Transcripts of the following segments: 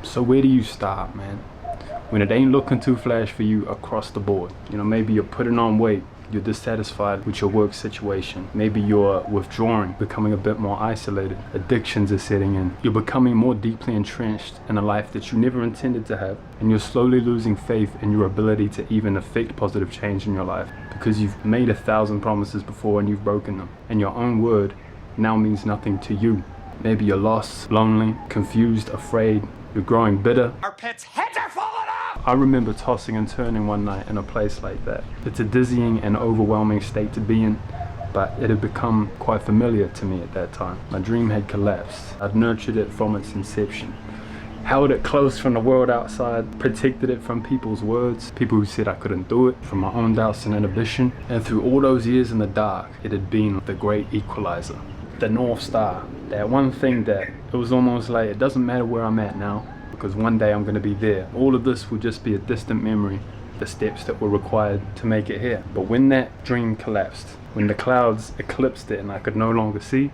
So where do you start, man? When it ain't looking too flash for you across the board. You know, maybe you're putting on weight, you're dissatisfied with your work situation, maybe you're withdrawing, becoming a bit more isolated, addictions are setting in, you're becoming more deeply entrenched in a life that you never intended to have, and you're slowly losing faith in your ability to even affect positive change in your life because you've made 1,000 promises before and you've broken them, and your own word now means nothing to you. Maybe you're lost, lonely, confused, afraid, you're growing bitter. Our pets' heads are falling off! I remember tossing and turning one night in a place like that. It's a dizzying and overwhelming state to be in, but it had become quite familiar to me at that time. My dream had collapsed. I'd nurtured it from its inception, held it close from the world outside, protected it from people's words, people who said I couldn't do it, from my own doubts and inhibition. And through all those years in the dark, it had been the great equalizer, the North Star, that one thing that it was almost like, it doesn't matter where I'm at now, because one day I'm going to be there. All of this will just be a distant memory, the steps that were required to make it here. But when that dream collapsed, when the clouds eclipsed it and I could no longer see,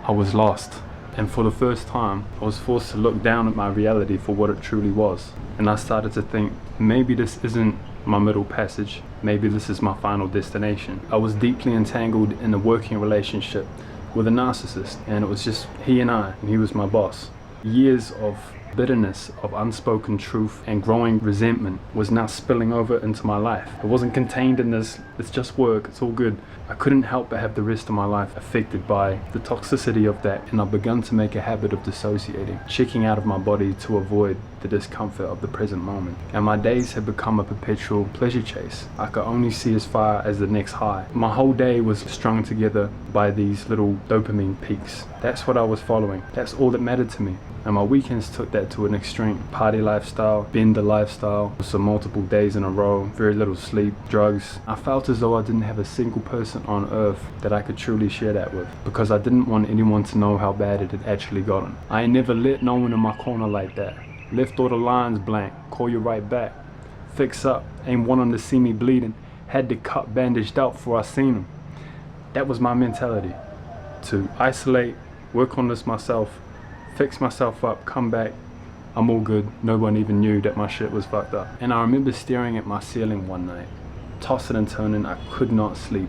I was lost. And for the first time, I was forced to look down at my reality for what it truly was. And I started to think, maybe this isn't my middle passage, maybe this is my final destination. I was deeply entangled in a working relationship with a narcissist, and it was just he and he was my boss. Years of bitterness, of unspoken truth and growing resentment was now spilling over into my life. It wasn't contained in this, it's just work, it's all good. I couldn't help but have the rest of my life affected by the toxicity of that, and I've begun to make a habit of dissociating, checking out of my body to avoid the discomfort of the present moment. And my days had become a perpetual pleasure chase. I could only see as far as the next high. My whole day was strung together by these little dopamine peaks. That's what I was following. That's all that mattered to me. And my weekends took that to an extreme. Party lifestyle, bender lifestyle, so multiple days in a row, very little sleep, drugs. I felt as though I didn't have a single person on earth that I could truly share that with, because I didn't want anyone to know how bad it had actually gotten. I ain't never let no one in my corner like that. Left all the lines blank, call you right back. Fix up, ain't wanting to see me bleeding. Had the cut bandaged out before I seen him. That was my mentality. To isolate, work on this myself, fix myself up, come back, I'm all good. No one even knew that my shit was fucked up. And I remember staring at my ceiling one night, tossing and turning, I could not sleep.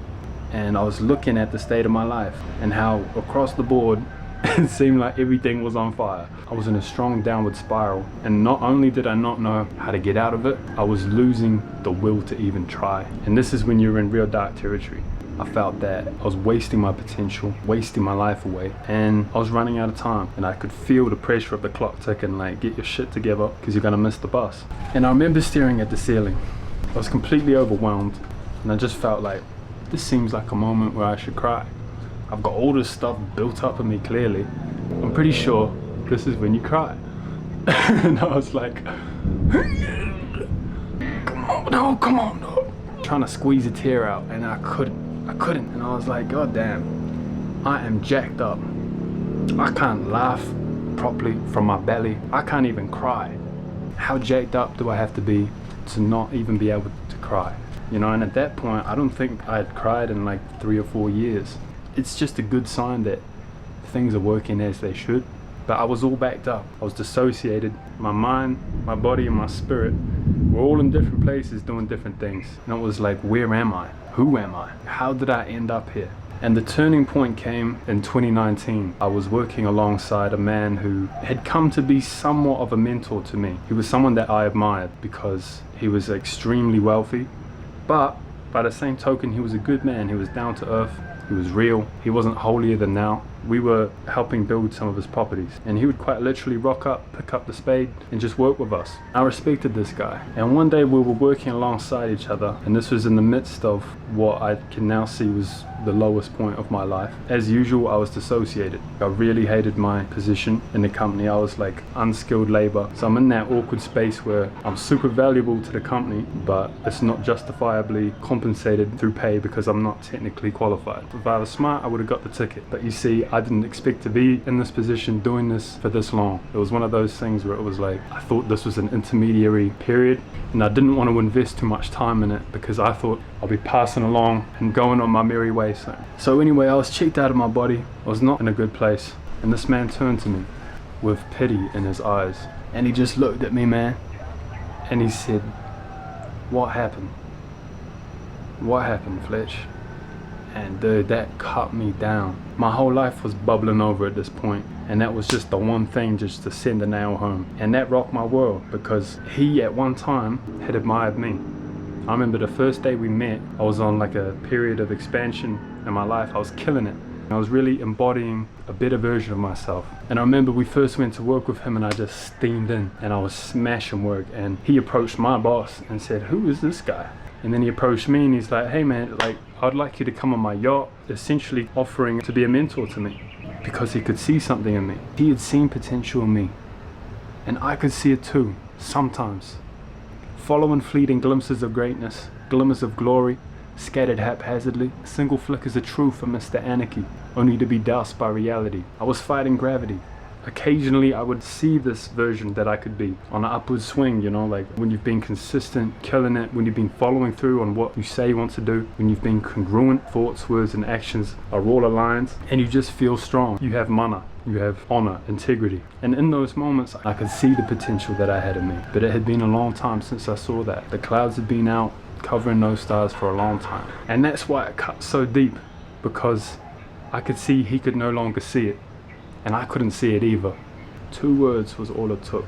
And I was looking at the state of my life and how across the board, it seemed like everything was on fire. I was in a strong downward spiral, and not only did I not know how to get out of it, I was losing the will to even try. And this is when you're in real dark territory. I felt that I was wasting my potential, wasting my life away, and I was running out of time, and I could feel the pressure of the clock ticking, like, get your shit together because you're gonna miss the bus. And I remember staring at the ceiling. I was completely overwhelmed, and I just felt like, this seems like a moment where I should cry. I've got all this stuff built up in me clearly. I'm pretty sure this is when you cry. And I was like, come on, no. Trying to squeeze a tear out, and I couldn't. And I was like, God damn, I am jacked up. I can't laugh properly from my belly. I can't even cry. How jacked up do I have to be to not even be able to cry? You know, and at that point, I don't think I had cried in like 3 or 4 years. It's just a good sign that things are working as they should. But I was all backed up. I was dissociated. My mind, my body, and my spirit were all in different places doing different things. And it was like, where am I? Who am I? How did I end up here? And the turning point came in 2019. I was working alongside a man who had come to be somewhat of a mentor to me. He was someone that I admired because he was extremely wealthy, but by the same token, he was a good man. He was down to earth. He was real. He wasn't holier than thou. We were helping build some of his properties, and he would quite literally rock up, pick up the spade, and just work with us. I respected this guy. And one day we were working alongside each other, and this was in the midst of what I can now see was the lowest point of my life. As usual, I was dissociated. I really hated my position in the company. I was like unskilled labor. So I'm in that awkward space where I'm super valuable to the company, but it's not justifiably compensated through pay because I'm not technically qualified. If I was smart, I would have got the ticket. But you see, I didn't expect to be in this position doing this for this long. It was one of those things where it was like, I thought this was an intermediary period, and I didn't want to invest too much time in it because I thought I'll be passing along and going on my merry way soon. So anyway, I was checked out of my body. I was not in a good place, and this man turned to me with pity in his eyes, And he just looked at me, man, and he said, "What happened? What happened, Fletch?" And dude, that cut me down. My whole life was bubbling over at this point, and that was just the one thing just to send the nail home. And that rocked my world, because he at one time had admired me. I remember the first day we met, I was on like a period of expansion in my life. I was killing it. I was really embodying a better version of myself. And I remember we first went to work with him, and I just steamed in and I was smashing work. And he approached my boss and said, "Who is this guy?" And then he approached me and he's like, "Hey man, like, I'd like you to come on my yacht," essentially offering to be a mentor to me, because he could see something in me. He had seen potential in me, and I could see it too, sometimes. Following fleeting glimpses of greatness, glimmers of glory, scattered haphazardly, single flickers of truth amidst the anarchy, only to be doused by reality. I was fighting gravity. Occasionally I would see this version that I could be on an upward swing, you know, like when you've been consistent, killing it, when you've been following through on what you say you want to do, when you've been congruent, thoughts, words and actions are all aligned, and you just feel strong. You have mana, you have honor, integrity. And in those moments I could see the potential that I had in me. But it had been a long time since I saw that. The clouds had been out covering those stars for a long time. And that's why it cut so deep, because I could see he could no longer see it. And I couldn't see it either. 2 words was all it took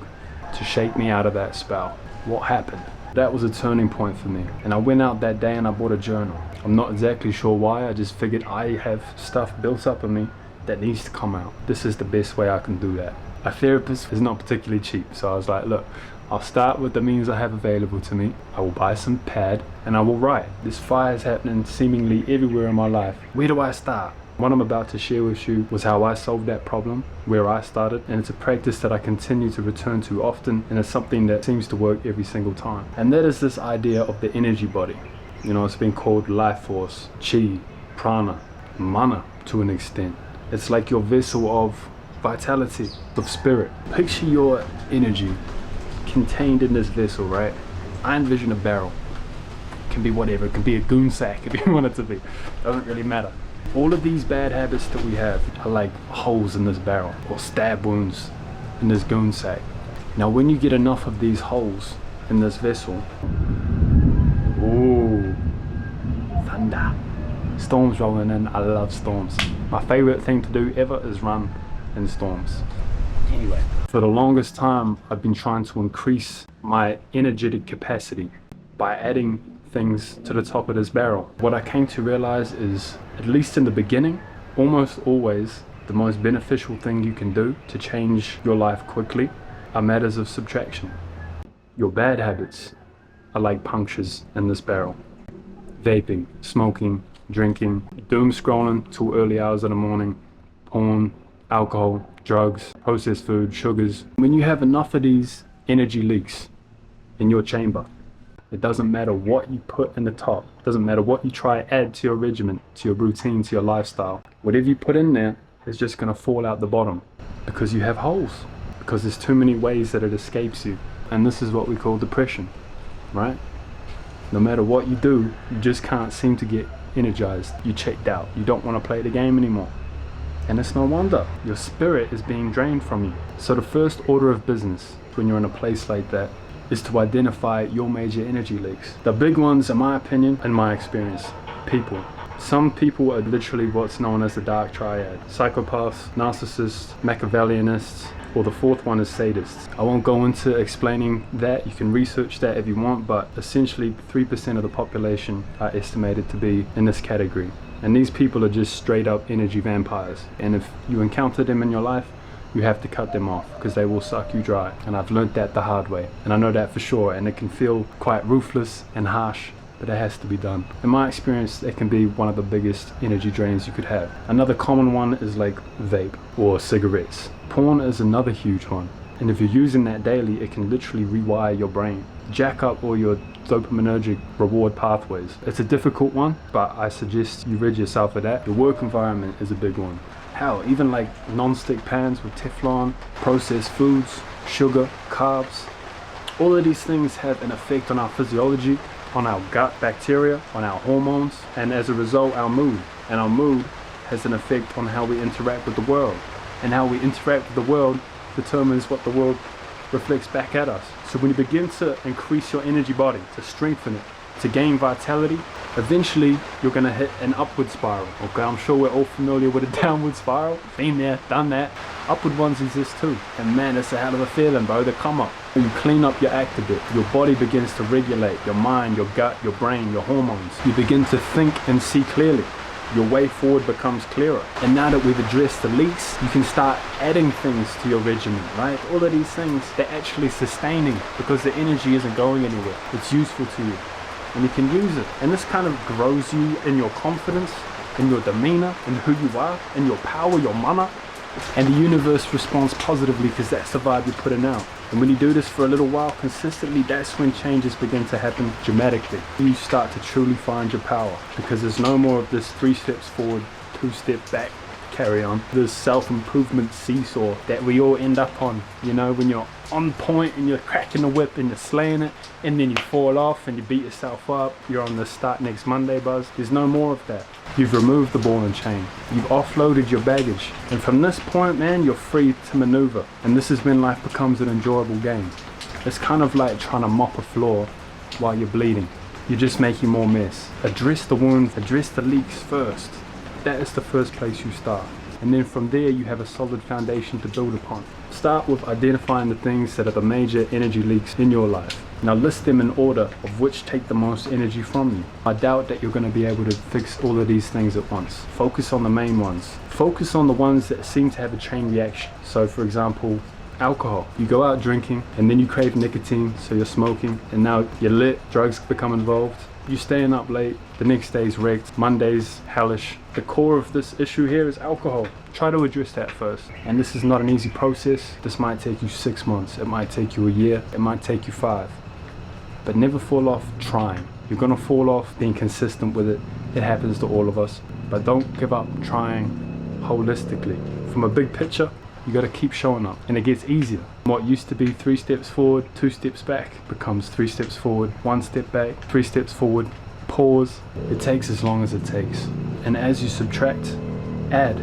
to shake me out of that spell. What happened? That was a turning point for me. And I went out that day and I bought a journal. I'm not exactly sure why, I just figured I have stuff built up in me that needs to come out. This is the best way I can do that. A therapist is not particularly cheap, so I was like, look, I'll start with the means I have available to me. I will buy some pad and I will write. This fire is happening seemingly everywhere in my life. Where do I start? What I'm about to share with you was how I solved that problem, where I started, and it's a practice that I continue to return to often, and it's something that seems to work every single time. And that is this idea of the energy body. You know, it's been called life force, chi, prana, mana to an extent. It's like your vessel of vitality, of spirit. Picture your energy contained in this vessel, right? I envision a barrel. It can be whatever, it can be a goon sack if you want it to be. Doesn't really matter. All of these bad habits that we have are like holes in this barrel, or stab wounds in this goon sack. Now when you get enough of these holes in this vessel, ooh, thunder. Storms rolling in. I love storms. My favorite thing to do ever is run in storms. Anyway, for the longest time I've been trying to increase my energetic capacity by adding things to the top of this barrel. What I came to realize is, at least in the beginning, almost always the most beneficial thing you can do to change your life quickly are matters of subtraction. Your bad habits are like punctures in this barrel. Vaping, smoking, drinking, doom scrolling till early hours of the morning, porn, alcohol, drugs, processed food, sugars. When you have enough of these energy leaks in your chamber, it doesn't matter what you put in the top. It doesn't matter what you try to add to your regimen, to your routine, to your lifestyle. Whatever you put in there is just going to fall out the bottom, because you have holes, because there's too many ways that it escapes you. And this is what we call depression, right? No matter what you do, you just can't seem to get energized. You checked out. You don't want to play the game anymore. And it's no wonder. Your spirit is being drained from you. So the first order of business when you're in a place like that is to identify your major energy leaks. The big ones, in my opinion, in my experience, people. Some people are literally what's known as the dark triad. Psychopaths, narcissists, Machiavellianists, or the fourth one is sadists. I won't go into explaining that. You can research that if you want, but essentially 3% of the population are estimated to be in this category. And these people are just straight up energy vampires. And if you encounter them in your life, you have to cut them off, because they will suck you dry. And I've learned that the hard way, and I know that for sure. And it can feel quite ruthless and harsh, but it has to be done. In my experience, it can be one of the biggest energy drains you could have. Another common one is like vape or cigarettes. Porn is another huge one. And if you're using that daily, it can literally rewire your brain, jack up all your dopaminergic reward pathways. It's a difficult one, but I suggest you rid yourself of that. Your work environment is a big one. Hell, even like non-stick pans with Teflon, processed foods, sugar, carbs. All of these things have an effect on our physiology, on our gut bacteria, on our hormones, and as a result, our mood. And our mood has an effect on how we interact with the world. And how we interact with the world determines what the world reflects back at us. So when you begin to increase your energy body, to strengthen it, to gain vitality, eventually you're gonna hit an upward spiral. Okay, I'm sure we're all familiar with a downward spiral. Been there, done that. Upward ones exist too. And man, it's a hell of a feeling, bro, to come up. You clean up your act a bit. Your body begins to regulate, your mind, your gut, your brain, your hormones. You begin to think and see clearly. Your way forward becomes clearer. And now that we've addressed the leaks, you can start adding things to your regimen, right? All of these things, they're actually sustaining because the energy isn't going anywhere. It's useful to you and you can use it. And this kind of grows you in your confidence, in your demeanor, in who you are, in your power, your mana. And the universe responds positively because that's the vibe you're putting out. And when you do this for a little while consistently, that's when changes begin to happen dramatically. You start to truly find your power because there's no more of this 3 steps forward, 2 steps back, carry on. This self-improvement seesaw that we all end up on, you know, when you're on point and you're cracking the whip and you're slaying it and then you fall off and you beat yourself up, you're on the start next Monday buzz. There's no more of that. You've removed the ball and chain. You've offloaded your baggage. And from this point, man, you're free to maneuver. And this is when life becomes an enjoyable game. It's kind of like trying to mop a floor while you're bleeding. You're just making more mess. Address the wounds, address the leaks first. That is the first place you start. And then from there you have a solid foundation to build upon. Start with identifying the things that are the major energy leaks in your life. Now list them in order of which take the most energy from you. I doubt that you're going to be able to fix all of these things at once. Focus on the main ones. Focus on the ones that seem to have a chain reaction. So for example, alcohol. You go out drinking and then you crave nicotine, so you're smoking and now you're lit, drugs become involved. You're staying up late, the next day's wrecked, Monday's hellish. The core of this issue here is alcohol. Try to address that first. And this is not an easy process. This might take you 6 months, it might take you a year, it might take you 5. But never fall off trying. You're gonna fall off being consistent with it. It happens to all of us. But don't give up trying holistically. From a big picture, you gotta keep showing up and it gets easier. What used to be 3 steps forward, 2 steps back becomes 3 steps forward, 1 step back, 3 steps forward, pause. It takes as long as it takes. And as you subtract, add.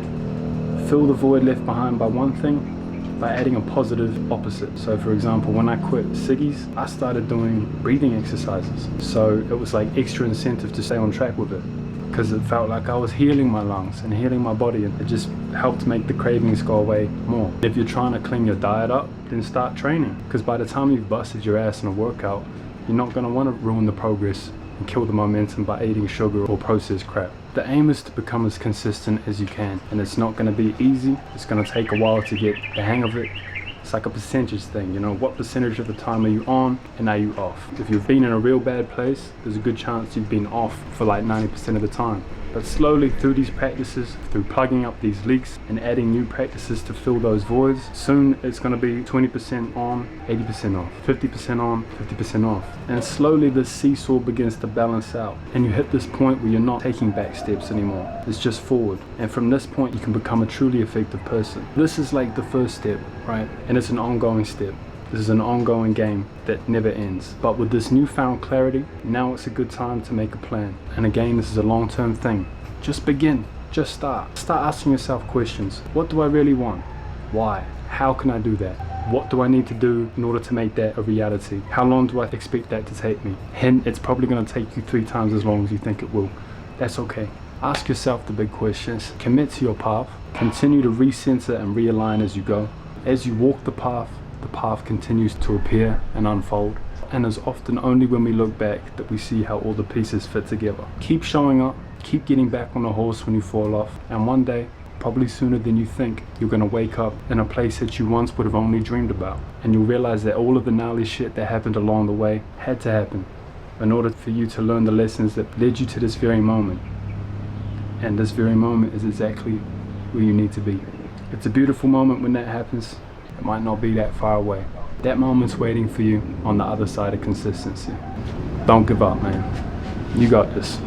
Fill the void left behind by one thing by adding a positive opposite. So for example, when I quit ciggies, I started doing breathing exercises. So it was like extra incentive to stay on track with it, because it felt like I was healing my lungs and healing my body, and it just helped make the cravings go away more. If you're trying to clean your diet up, then start training, because by the time you've busted your ass in a workout, you're not going to want to ruin the progress and kill the momentum by eating sugar or processed crap. The aim is to become as consistent as you can, and it's not going to be easy. It's going to take a while to get the hang of it. It's like a percentage thing, you know, what percentage of the time are you on and are you off? If you've been in a real bad place, there's a good chance you've been off for like 90% of the time. But slowly through these practices, through plugging up these leaks and adding new practices to fill those voids, soon it's going to be 20% on, 80% off, 50% on, 50% off. And slowly this seesaw begins to balance out. And you hit this point where you're not taking back steps anymore. It's just forward. And from this point, you can become a truly effective person. This is like the first step, right? And it's an ongoing step. This is an ongoing game that never ends. But with this newfound clarity, now it's a good time to make a plan. And again, this is a long-term thing. Just begin. Just start. Start asking yourself questions. What do I really want? Why? How can I do that? What do I need to do in order to make that a reality? How long do I expect that to take me? Hint, it's probably going to take you 3 times as long as you think it will. That's okay. Ask yourself the big questions. Commit to your path. Continue to recenter and realign as you go. As you walk the path continues to appear and unfold. And it's often only when we look back that we see how all the pieces fit together. Keep showing up, keep getting back on the horse when you fall off, and one day, probably sooner than you think, you're gonna wake up in a place that you once would have only dreamed about. And you'll realize that all of the gnarly shit that happened along the way had to happen in order for you to learn the lessons that led you to this very moment. And this very moment is exactly where you need to be. It's a beautiful moment when that happens. It might not be that far away. That moment's waiting for you on the other side of consistency. Don't give up, man. You got this.